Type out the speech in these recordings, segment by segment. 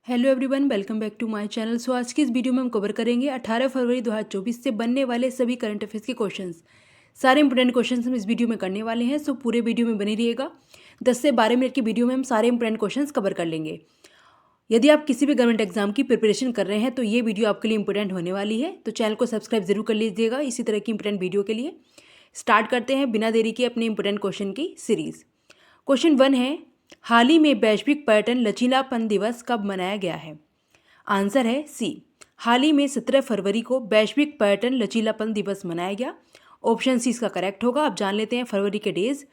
Hello everyone, welcome back to my channel. So आज की इस वीडियो में हम कवर करेंगे 18 फरवरी 2024 से बनने वाले सभी करंट अफेयर्स के क्वेश्चंस। सारे इंपॉर्टेंट क्वेश्चंस हम इस वीडियो में करने वाले हैं। सो पूरे वीडियो में बने रहिएगा। 10 से 12 मिनट की वीडियो में हम सारे इंपॉर्टेंट क्वेश्चंस कवर कर लेंगे। यदि आप किसी भी गवर्नमेंट एग्जाम की प्रिपरेशन कर रहे हैं तो ये वीडियो आपके लिए इंपॉर्टेंट होने वाली है। तो चैनल को सब्सक्राइब जरूर कर लीजिएगा इसी तरह की इंपॉर्टेंट वीडियो के लिए। स्टार्ट करते हैं बिना देरी के अपने इंपॉर्टेंट क्वेश्चन की सीरीज। क्वेश्चन 1 है, हाल ही में वैश्विक पर्यटन लचीलापन दिवस कब मनाया गया है? आंसर है सी, हाल ही में 17 फरवरी को वैश्विक पर्यटन लचीलापन दिवस मनाया गया। ऑप्शन सी इसका करेक्ट होगा। आप जान लेते हैं फरवरी के डेज।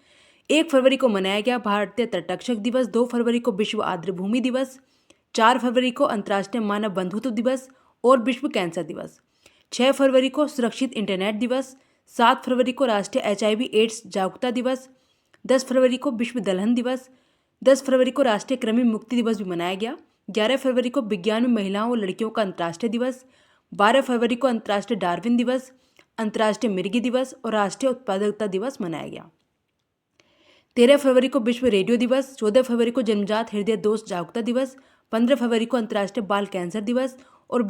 1 फरवरी को मनाया गया भारतीय तटरक्षक दिवस, 2 फरवरी को विश्व आर्द्रभूमि दिवस, 4 फरवरी को अंतर्राष्ट्रीय मानव बंधुत्व दिवस और विश्व कैंसर दिवस, 6 फरवरी को सुरक्षित इंटरनेट दिवस, 7 फरवरी को राष्ट्रीय HIV एड्स जागरूकता दिवस, 10 फरवरी को विश्व दलहन दिवस, 10 फरवरी को राष्ट्रीय कृमि मुक्ति दिवस भी मनाया गया, 11 फरवरी को विज्ञान में महिलाओं और लड़कियों का अंतर्राष्ट्रीय दिवस, 12 फरवरी को अंतर्राष्ट्रीय डार्विन दिवस, अंतर्राष्ट्रीय मिर्गी दिवस और राष्ट्रीय उत्पादकता दिवस मनाया गया। 13 फरवरी को विश्व रेडियो दिवस, 14 फरवरी को जन्मजात हृदय दोष जागरूकता दिवस, 15 फरवरी को अंतर्राष्ट्रीय बाल कैंसर दिवस और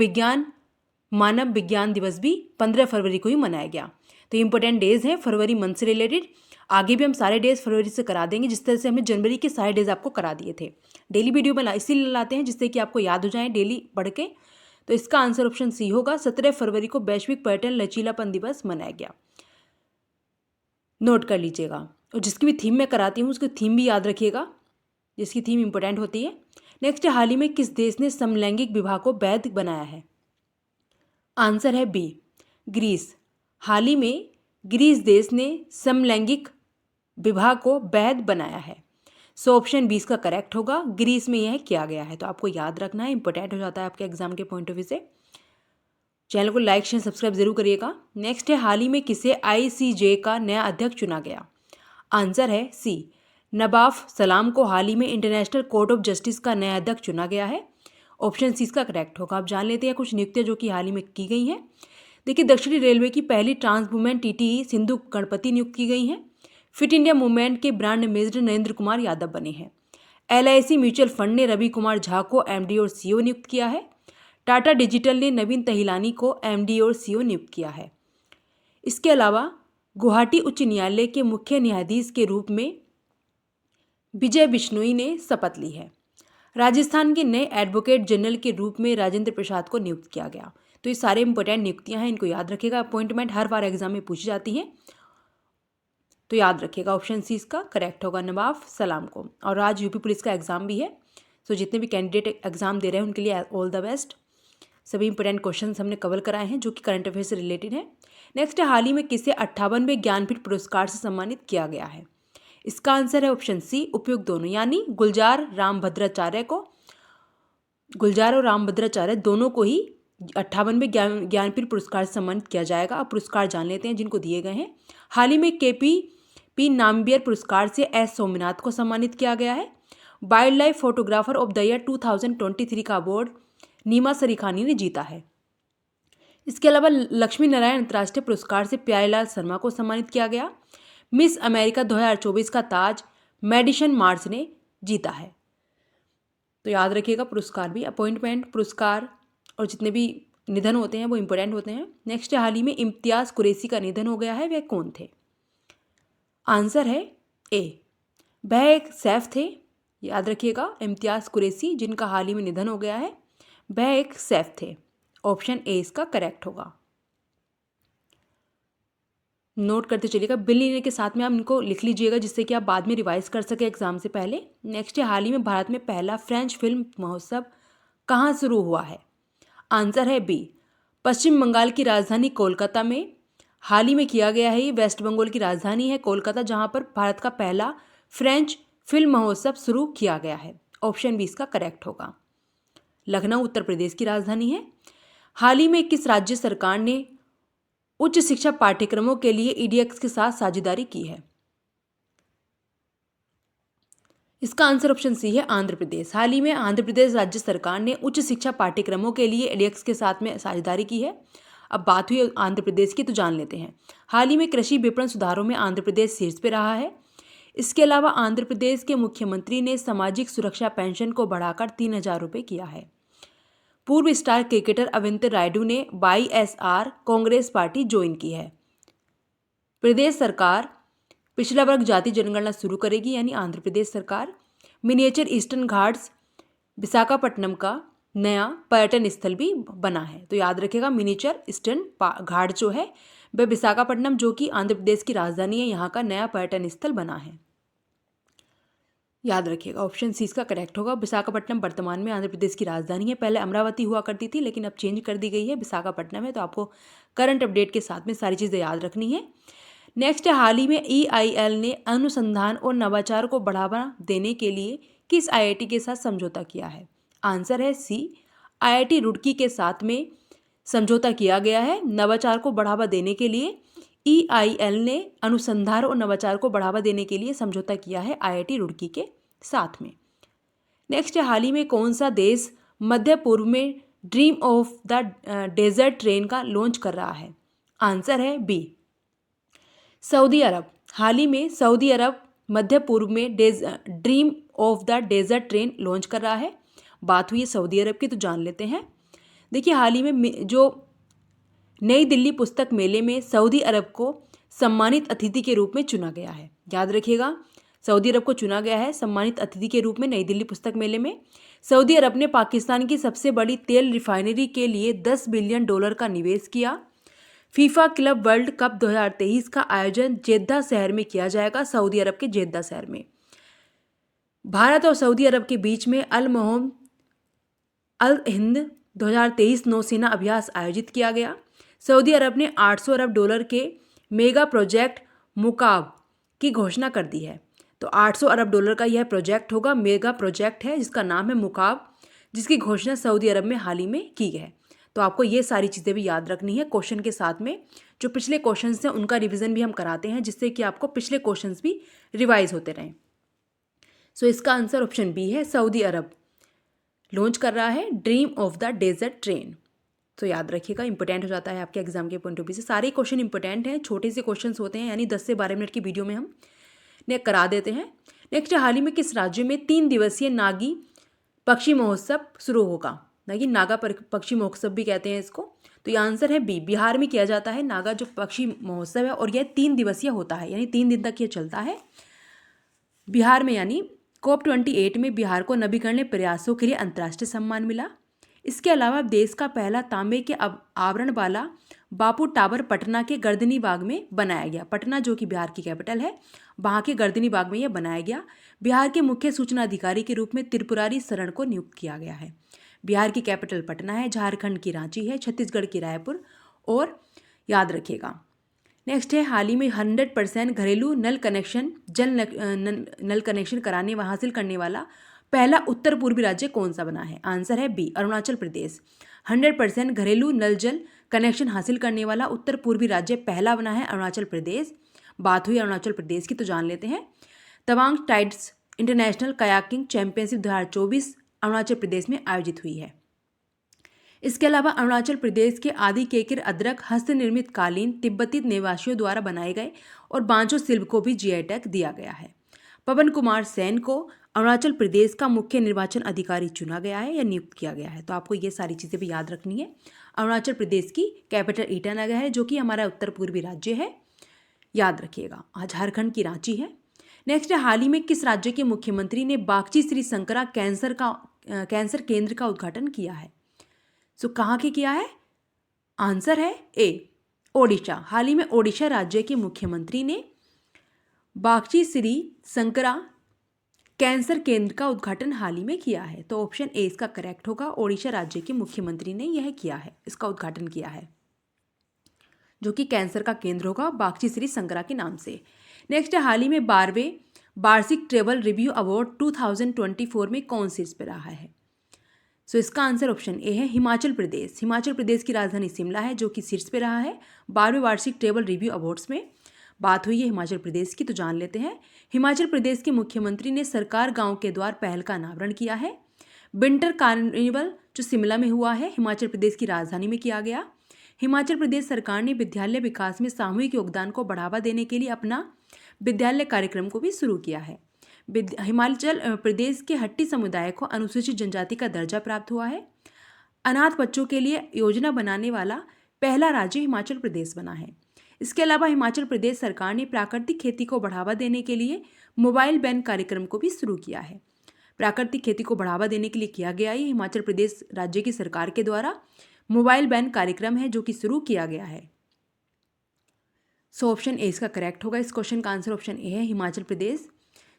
मानव विज्ञान दिवस भी 15 फरवरी को ही मनाया गया। तो इंपॉर्टेंट डेज हैं फरवरी मंथ से रिलेटेड। आगे भी हम सारे डेज फरवरी से करा देंगे, जिस तरह से हमने जनवरी के सारे डेज आपको करा दिए थे। डेली वीडियो में इसीलिए लाते हैं जिससे कि आपको याद हो जाए डेली पढ़ के। तो इसका आंसर ऑप्शन सी होगा। 17 फरवरी को वैश्विक पर्यटन लचीलापन दिवस मनाया गया। नोट कर लीजिएगा। और जिसकी भी थीम मैं कराती हूँ उसकी थीम भी याद रखिएगा, जिसकी थीम इंपॉर्टेंट होती है। नेक्स्ट, हाल ही में किस देश ने समलैंगिक विवाह को वैध बनाया है? आंसर है बी, ग्रीस। हाल ही में ग्रीस देश ने समलैंगिक विवाह को वैध बनाया है। सो ऑप्शन 20 का करेक्ट होगा। ग्रीस में यह किया गया है। तो आपको याद रखना है, इंपॉर्टेंट हो जाता है आपके एग्जाम के पॉइंट ऑफ व्यू से। चैनल को लाइक शेयर सब्सक्राइब जरूर करिएगा। नेक्स्ट है, हाल ही में किसे ICJ का नया अध्यक्ष चुना गया? आंसर है सी, नवाफ सलाम को हाल ही में इंटरनेशनल कोर्ट ऑफ जस्टिस का नया अध्यक्ष चुना गया है। ऑप्शन सी इसका करेक्ट होगा। आप जान लेते हैं कुछ नियुक्तियां जो कि हाल ही में की गई हैं। देखिए, दक्षिणी रेलवे की पहली trans women TTE Sindhu Ganapathi नियुक्त की गई हैं। फिट इंडिया मूवमेंट के ब्रांड एम्बेसडर नरेंद्र कुमार यादव बने हैं। LIC म्यूचुअल फंड ने रवि कुमार झा को MD और CEO नियुक्त किया है। टाटा डिजिटल ने नवीन तहिलानी को MD और CEO नियुक्त किया है। इसके अलावा गुवाहाटी उच्च न्यायालय के मुख्य न्यायाधीश के रूप में विजय बिश्नोई ने शपथ ली है। राजस्थान के नए एडवोकेट जनरल के रूप में राजेंद्र प्रसाद को नियुक्त किया गया। तो ये सारे इंपॉर्टेंट नियुक्तियां हैं, इनको याद रखिएगा। अपॉइंटमेंट हर बार एग्जाम में पूछी जाती हैं, तो याद रखिएगा। ऑप्शन सी इसका करेक्ट होगा, नवाफ सलाम को। और आज यूपी पुलिस का एग्जाम भी है। सो जितने भी कैंडिडेट एग्जाम दे रहे हैं उनके लिए ऑल द बेस्ट। सभी इंपॉर्टेंट क्वेश्चंस हमने कवर कराए हैं जो कि करंट अफेयर से रिलेटेड है। नेक्स्ट, हाल ही में किसे 58वें ज्ञानपीठ पुरस्कार से सम्मानित किया गया है? इसका आंसर है ऑप्शन सी, उपयुक्त दोनों, यानी गुलजार और रामभद्राचार्य दोनों को ही 58वें ज्ञानपीठ पुरस्कार से सम्मानित किया जाएगा। अब पुरस्कार जान लेते हैं जिनको दिए गए हैं। हाल ही में KPP नामबियर पुरस्कार से S सोमनाथ को सम्मानित किया गया है। Wild life photographer of the year 2023 का अवार्ड नीमा सरीखानी ने जीता है। इसके अलावा लक्ष्मी नारायण अंतर्राष्ट्रीय पुरस्कार से प्यारेलाल शर्मा को सम्मानित किया गया। मिस अमेरिका 2024 का ताज मेडिसन मार्च ने जीता है। तो याद रखिएगा, पुरस्कार भी, अपॉइंटमेंट, पुरस्कार और जितने भी निधन होते हैं वो इंपॉर्टेंट होते हैं। नेक्स्ट, हाल ही में इम्तियाज कुरैशी का निधन हो गया है। वह कौन थे? आंसर है ए, वह एक सैफ थे। याद रखिएगा, इम्तियाज कुरैशी जिनका हाल ही में निधन हो गया है, वह एक सैफ थे। ऑप्शन ए इसका करेक्ट होगा। नोट करते चलिएगा। बिल लेने के साथ में आप इनको लिख लीजिएगा जिससे कि आप बाद में रिवाइज कर सके एग्जाम से पहले। नेक्स्ट है, हाल ही में भारत में पहला फ्रेंच फिल्म महोत्सव कहाँ शुरू हुआ है? आंसर है बी, पश्चिम बंगाल की राजधानी कोलकाता में हाल ही में किया गया है। ये वेस्ट बंगाल की राजधानी है कोलकाता, जहाँ पर भारत का पहला फ्रेंच फिल्म महोत्सव शुरू किया गया है। ऑप्शन बी इसका करेक्ट होगा। लखनऊ उत्तर प्रदेश की राजधानी है। हाल ही में किस राज्य सरकार ने उच्च शिक्षा पाठ्यक्रमों के लिए EDX के साथ साझेदारी की है? इसका आंसर ऑप्शन सी है, आंध्र प्रदेश। हाल ही में आंध्र प्रदेश राज्य सरकार ने उच्च शिक्षा पाठ्यक्रमों के लिए EDX के साथ में साझेदारी की है। अब बात हुई आंध्र प्रदेश की, तो जान लेते हैं। हाल ही में कृषि विपणन सुधारों में आंध्र प्रदेश शीर्ष पे रहा है। इसके अलावा आंध्र प्रदेश के मुख्यमंत्री ने सामाजिक सुरक्षा पेंशन को बढ़ाकर 3,000 रुपये किया है। पूर्व स्टार क्रिकेटर अविंतर रायडू ने YSR कांग्रेस पार्टी ज्वाइन की है। प्रदेश सरकार पिछड़ा वर्ग जाति जनगणना शुरू करेगी, यानी आंध्र प्रदेश सरकार। मिनिएचर ईस्टर्न घाट्स विशाखापट्टनम का नया पर्यटन स्थल भी बना है। तो याद रखिएगा, मिनिएचर ईस्टर्न घाट जो है वह विशाखापट्टनम, जो कि आंध्र प्रदेश की राजधानी है, यहाँ का नया पर्यटन स्थल बना है। याद रखिएगा, ऑप्शन सी इसका करेक्ट होगा। विशाखापट्टनम वर्तमान में आंध्र प्रदेश की राजधानी है। पहले अमरावती हुआ करती थी, लेकिन अब चेंज कर दी गई है, विशाखापट्टनम है। तो आपको करंट अपडेट के साथ में सारी चीज़ें याद रखनी है। नेक्स्ट है, हाल ही में EIL ने अनुसंधान और नवाचार को बढ़ावा देने के लिए किस IIT के साथ समझौता किया है? आंसर है सी, IIT रुड़की के साथ में समझौता किया गया है। नवाचार को बढ़ावा देने के लिए EIL ने अनुसंधान और नवाचार को बढ़ावा देने के लिए समझौता किया है IIT रुड़की के साथ में। नेक्स्ट है, हाल ही में कौन सा देश मध्य पूर्व में dream of the desert train का लॉन्च कर रहा है? आंसर है बी, सऊदी अरब। हाल ही में सऊदी अरब मध्य पूर्व में dream of the desert train launch कर रहा है। बात हुई है सऊदी अरब की, तो जान लेते हैं। देखिए, हाल ही में जो नई दिल्ली पुस्तक मेले में सऊदी अरब को सम्मानित अतिथि के रूप में चुना गया है। याद रखिएगा, सऊदी अरब को चुना गया है सम्मानित अतिथि के रूप में नई दिल्ली पुस्तक मेले में। सऊदी अरब ने पाकिस्तान की सबसे बड़ी तेल रिफाइनरी के लिए $10 बिलियन का निवेश किया। फीफा क्लब वर्ल्ड कप 2023 का आयोजन जेद्दा शहर में किया जाएगा, सऊदी अरब के जेद्दा शहर में। भारत और सऊदी अरब के बीच में अल मोहम्मद अल हिंद 2023 नौसेना अभ्यास आयोजित किया गया। सऊदी अरब ने $800 अरब के मेगा प्रोजेक्ट मुकाब की घोषणा कर दी है। तो $800 अरब का यह प्रोजेक्ट होगा, मेगा प्रोजेक्ट है जिसका नाम है मुकाब, जिसकी घोषणा सऊदी अरब में हाल ही में की है। तो आपको ये सारी चीज़ें भी याद रखनी है। क्वेश्चन के साथ में जो पिछले क्वेश्चंस हैं उनका रिवीजन भी हम कराते हैं, जिससे कि आपको पिछले क्वेश्चंस भी रिवाइज होते रहें। सो इसका आंसर ऑप्शन बी है, सऊदी अरब लॉन्च कर रहा है dream of the desert train. तो याद रखिएगा, इंपॉर्टेंट हो जाता है आपके एग्जाम के पॉइंट ऑफ व्यू से। सारे क्वेश्चन इंपॉर्टेंट हैं, छोटे से क्वेश्चंस होते हैं, यानी 10 से 12 मिनट की वीडियो में हम ने करा देते हैं। नेक्स्ट, हाल ही में किस राज्य में 3 दिवसीय नागी पक्षी महोत्सव शुरू होगा? नागी नागा पक्षी महोत्सव भी कहते हैं इसको। तो ये आंसर है बी, बिहार में किया जाता है नागा जो पक्षी महोत्सव है, और यह 3 दिवसीय होता है, यानी 3 दिन तक ये चलता है बिहार में। यानी COP28 में बिहार को नवीकरणीय प्रयासों के लिए अंतर्राष्ट्रीय सम्मान मिला। इसके अलावा देश का पहला तांबे के आवरण वाला बापू टावर पटना के गर्दनी बाग में बनाया गया। पटना जो कि बिहार की कैपिटल है, वहाँ के गर्दनी बाग में यह बनाया गया। बिहार के मुख्य सूचना अधिकारी के रूप में त्रिपुरारी शरण को नियुक्त किया गया है। बिहार की कैपिटल पटना है, झारखंड की रांची है, छत्तीसगढ़ की रायपुर। और याद रखिएगा, नेक्स्ट है, हाल ही में 100% घरेलू नल कनेक्शन नल कनेक्शन कराने व हासिल करने वाला पहला उत्तर पूर्वी राज्य कौन सा बना है? आंसर है बी, अरुणाचल प्रदेश। 100% घरेलू नल जल कनेक्शन हासिल करने वाला उत्तर पूर्वी राज्य पहला बना है अरुणाचल प्रदेश। बात हुई अरुणाचल प्रदेश की, तो जान लेते हैं। Tawang tides international kayaking championship 2024 Arunachal Pradesh में आयोजित हुई है। इसके अलावा अरुणाचल प्रदेश के आदि केकिर अदरक हस्तनिर्मित कालीन तिब्बती निवासियों द्वारा बनाए गए और बांचो शिल्प को भी GI टैग दिया गया है। पवन कुमार सेन को अरुणाचल प्रदेश का मुख्य निर्वाचन अधिकारी चुना गया है या नियुक्त किया गया है। तो आपको ये सारी चीज़ें भी याद रखनी है। अरुणाचल प्रदेश की कैपिटल ईटानगर है, जो कि हमारा उत्तर पूर्वी राज्य है, याद रखिएगा। झारखंड की रांची है। नेक्स्ट है, हाल ही में किस राज्य के मुख्यमंत्री ने बागची श्री शंकरा कैंसर केंद्र का उद्घाटन किया है? सो कहाँ के किया है? आंसर है ए, ओडिशा। हाल ही में ओडिशा राज्य के मुख्यमंत्री ने बागची श्री शंकरा कैंसर केंद्र का उद्घाटन हाल ही में किया है। तो ऑप्शन ए इसका करेक्ट होगा, ओडिशा राज्य के मुख्यमंत्री ने यह किया है, इसका उद्घाटन किया है, जो कि कैंसर का केंद्र होगा बागची श्री शंकरा के नाम से। नेक्स्ट है, हाल ही में 12वें वार्षिक ट्रेवल रिव्यू अवार्ड 2024 में कौन शीर्ष पे रहा है? सो इसका आंसर ऑप्शन ए है, हिमाचल प्रदेश। हिमाचल प्रदेश की राजधानी शिमला है, जो कि शीर्ष पे रहा है 12वें वार्षिक ट्रेवल रिव्यू अवार्ड्स में। बात हुई है हिमाचल प्रदेश की, तो जान लेते हैं। हिमाचल प्रदेश के मुख्यमंत्री ने सरकार गांव के द्वार पहल का अनावरण किया है। विंटर कार्निवल जो शिमला में हुआ है, हिमाचल प्रदेश की राजधानी में किया गया। हिमाचल प्रदेश सरकार ने विद्यालय विकास में सामूहिक योगदान को बढ़ावा देने के लिए अपना विद्यालय कार्यक्रम को भी शुरू किया है। हिमाचल प्रदेश के हट्टी समुदाय को अनुसूचित जनजाति का दर्जा प्राप्त हुआ है। अनाथ बच्चों के लिए योजना बनाने वाला पहला राज्य हिमाचल प्रदेश बना है। इसके अलावा हिमाचल प्रदेश सरकार ने प्राकृतिक खेती को बढ़ावा देने के लिए मोबाइल वैन कार्यक्रम को भी शुरू किया है। प्राकृतिक खेती को बढ़ावा देने के लिए किया गया ये हिमाचल प्रदेश राज्य की सरकार के द्वारा मोबाइल वैन कार्यक्रम है जो कि शुरू किया गया है। सो ऑप्शन ए इसका करेक्ट होगा। इस क्वेश्चन का आंसर ऑप्शन ए है, हिमाचल प्रदेश,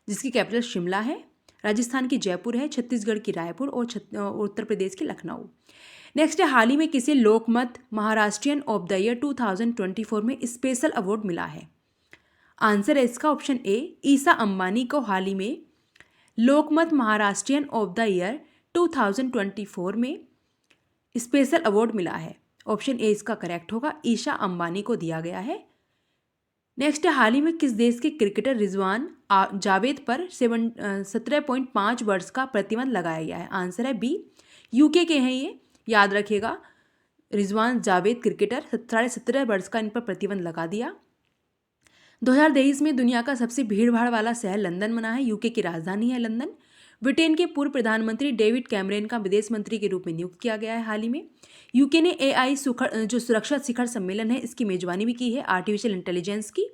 जिसकी कैपिटल शिमला है, राजस्थान की जयपुर है, छत्तीसगढ़ की रायपुर और उत्तर प्रदेश की लखनऊ। नेक्स्ट है, हाल ही में किसे लोकमत महाराष्ट्रियन ऑफ द ईयर 2024 में स्पेशल अवार्ड मिला है? आंसर है इसका ऑप्शन ए, ईसा अंबानी को हाल ही में लोकमत महाराष्ट्रियन ऑफ द ईयर 2024 में स्पेशल अवार्ड मिला है। ऑप्शन ए इसका करेक्ट होगा, ईशा अंबानी को दिया गया है। नेक्स्ट है, हाल ही में किस देश के क्रिकेटर रिजवान जावेद पर 17.5 वर्ष का प्रतिबंध लगाया गया है? आंसर है बी, यूके के हैं ये, याद रखिएगा। रिजवान जावेद क्रिकेटर 17.5 वर्ष का इन पर प्रतिबंध लगा दिया। 2023 में दुनिया का सबसे भीड़भाड़ वाला शहर लंदन बना है, यूके की राजधानी है लंदन। ब्रिटेन के पूर्व प्रधानमंत्री डेविड कैमरन का विदेश मंत्री के रूप में नियुक्त किया गया है हाल ही में। यूके ने AI जो सुरक्षा शिखर सम्मेलन है इसकी मेजबानी भी की है, आर्टिफिशियल इंटेलिजेंस की।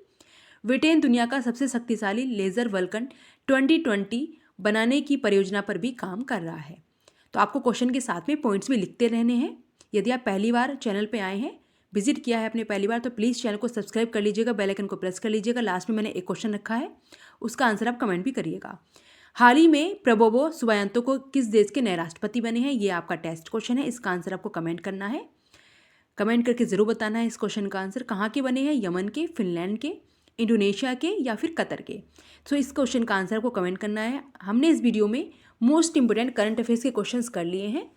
ब्रिटेन दुनिया का सबसे शक्तिशाली लेजर वल्कन 2020 बनाने की परियोजना पर भी काम कर रहा है। तो आपको क्वेश्चन के साथ में पॉइंट्स भी लिखते रहने हैं। यदि आप पहली बार चैनल पे आए हैं, विजिट किया है अपने पहली बार, तो प्लीज़ चैनल को सब्सक्राइब कर लीजिएगा, बेल आइकन को प्रेस कर लीजिएगा। लास्ट में मैंने एक क्वेश्चन रखा है, उसका आंसर आप कमेंट भी करिएगा। हाल ही में प्रबोवो सुबियांतो को किस देश के नए राष्ट्रपति बने हैं? ये आपका टेस्ट क्वेश्चन है, इसका आंसर आपको कमेंट करना है। कमेंट करके ज़रूर बताना है इस क्वेश्चन का आंसर। कहाँ के बने हैं? यमन के, फिनलैंड के, इंडोनेशिया के या फिर कतर के? सो इस क्वेश्चन का आंसर आपको कमेंट करना है। हमने इस वीडियो में मोस्ट इंपोर्टेंट करंट अफेयर्स के क्वेश्चंस कर लिए हैं,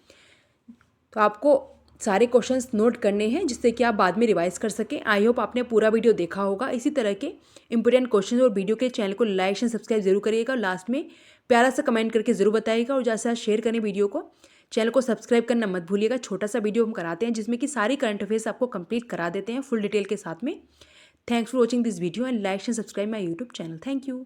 तो आपको सारे क्वेश्चंस नोट करने हैं जिससे कि आप बाद में रिवाइज कर सकें। आई होप आपने पूरा वीडियो देखा होगा। इसी तरह के इंपोर्टेंट क्वेश्चन और वीडियो के चैनल को लाइक एंड सब्सक्राइब जरूर करिएगा और लास्ट में प्यारा सा कमेंट करके जरूर बताइएगा और ज़्यादा से शेयर करें वीडियो को। चैनल को सब्सक्राइब करना मत भूलिएगा। छोटा सा वीडियो हम कराते हैं जिसमें कि सारी करंट अफेयर्स आपको कंप्लीट करा देते हैं फुल डिटेल के साथ में। Thanks for watching this video and like and subscribe my YouTube channel. Thank you.